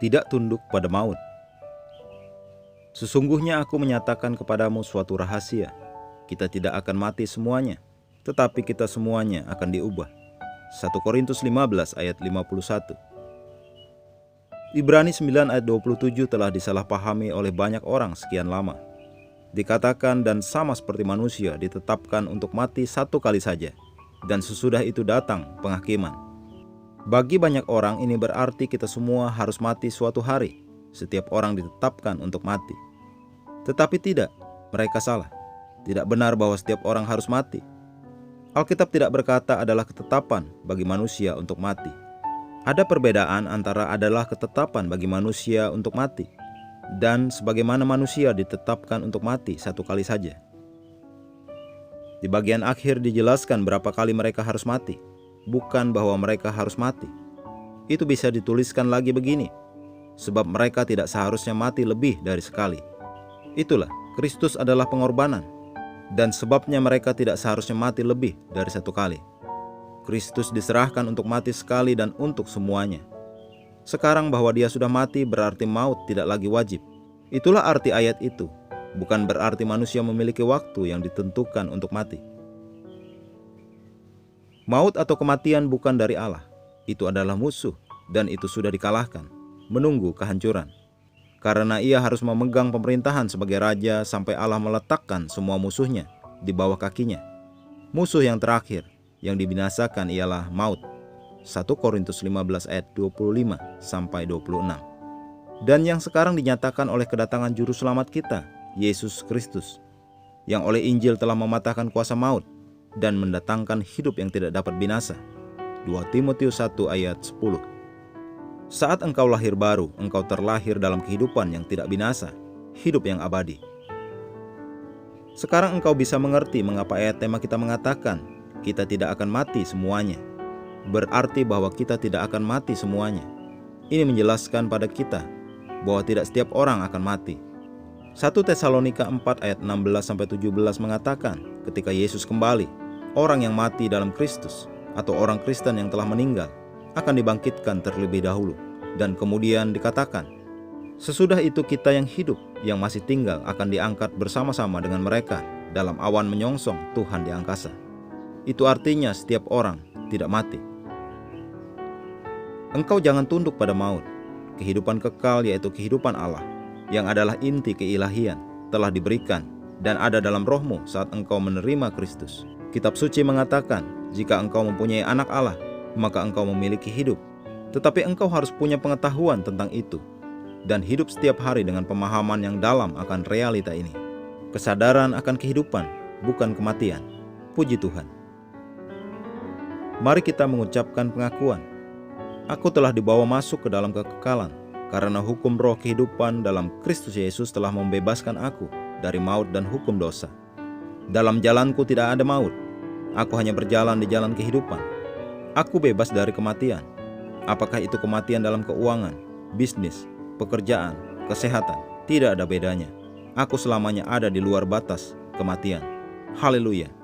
tidak tunduk pada maut. Sesungguhnya aku menyatakan kepadamu suatu rahasia. Kita tidak akan mati semuanya, tetapi kita semuanya akan diubah. 1 Korintus 15 ayat 51. Ibrani 9 ayat 27 telah disalahpahami oleh banyak orang sekian lama. Dikatakan dan sama seperti manusia ditetapkan untuk mati satu kali saja, dan sesudah itu datang penghakiman. Bagi banyak orang ini berarti kita semua harus mati suatu hari. Setiap orang ditetapkan untuk mati. Tetapi tidak, mereka salah. Tidak benar bahwa setiap orang harus mati. Alkitab tidak berkata adalah ketetapan bagi manusia untuk mati. Ada perbedaan antara adalah ketetapan bagi manusia untuk mati dan sebagaimana manusia ditetapkan untuk mati satu kali saja. Di bagian akhir dijelaskan berapa kali mereka harus mati, bukan bahwa mereka harus mati. Itu bisa dituliskan lagi begini, sebab mereka tidak seharusnya mati lebih dari sekali. Itulah, Kristus adalah pengorbanan, dan sebabnya mereka tidak seharusnya mati lebih dari satu kali. Kristus diserahkan untuk mati sekali dan untuk semuanya. Sekarang bahwa dia sudah mati berarti maut tidak lagi wajib. Itulah arti ayat itu, bukan berarti manusia memiliki waktu yang ditentukan untuk mati. Maut atau kematian bukan dari Allah. Itu adalah musuh dan itu sudah dikalahkan, menunggu kehancuran. Karena ia harus memegang pemerintahan sebagai raja sampai Allah meletakkan semua musuhnya di bawah kakinya. Musuh yang terakhir yang dibinasakan ialah maut. 1 Korintus 15 ayat 25 sampai 26. Dan yang sekarang dinyatakan oleh kedatangan juru selamat kita, Yesus Kristus, yang oleh Injil telah mematahkan kuasa maut dan mendatangkan hidup yang tidak dapat binasa. 2 Timotius 1 ayat 10. Saat engkau lahir baru, engkau terlahir dalam kehidupan yang tidak binasa, hidup yang abadi. Sekarang engkau bisa mengerti mengapa ayat tema kita mengatakan kita tidak akan mati semuanya. Berarti bahwa kita tidak akan mati semuanya. Ini menjelaskan pada kita bahwa tidak setiap orang akan mati. 1 Tesalonika 4 ayat 16-17 mengatakan ketika Yesus kembali, orang yang mati dalam Kristus atau orang Kristen yang telah meninggal akan dibangkitkan terlebih dahulu. Dan kemudian dikatakan, sesudah itu kita yang hidup, yang masih tinggal akan diangkat bersama-sama dengan mereka dalam awan menyongsong Tuhan di angkasa. Itu artinya setiap orang tidak mati. Engkau jangan tunduk pada maut. Kehidupan kekal yaitu kehidupan Allah, yang adalah inti keilahian, telah diberikan dan ada dalam rohmu saat engkau menerima Kristus. Kitab suci mengatakan, jika engkau mempunyai anak Allah, maka engkau memiliki hidup. Tetapi engkau harus punya pengetahuan tentang itu, dan hidup setiap hari dengan pemahaman yang dalam akan realita ini. Kesadaran akan kehidupan, bukan kematian. Puji Tuhan. Mari kita mengucapkan pengakuan. Aku telah dibawa masuk ke dalam kekekalan, karena hukum roh kehidupan dalam Kristus Yesus telah membebaskan aku dari maut dan hukum dosa. Dalam jalanku tidak ada maut. Aku hanya berjalan di jalan kehidupan. Aku bebas dari kematian. Apakah itu kematian dalam keuangan, bisnis, pekerjaan, kesehatan? Tidak ada bedanya. Aku selamanya ada di luar batas kematian. Haleluya.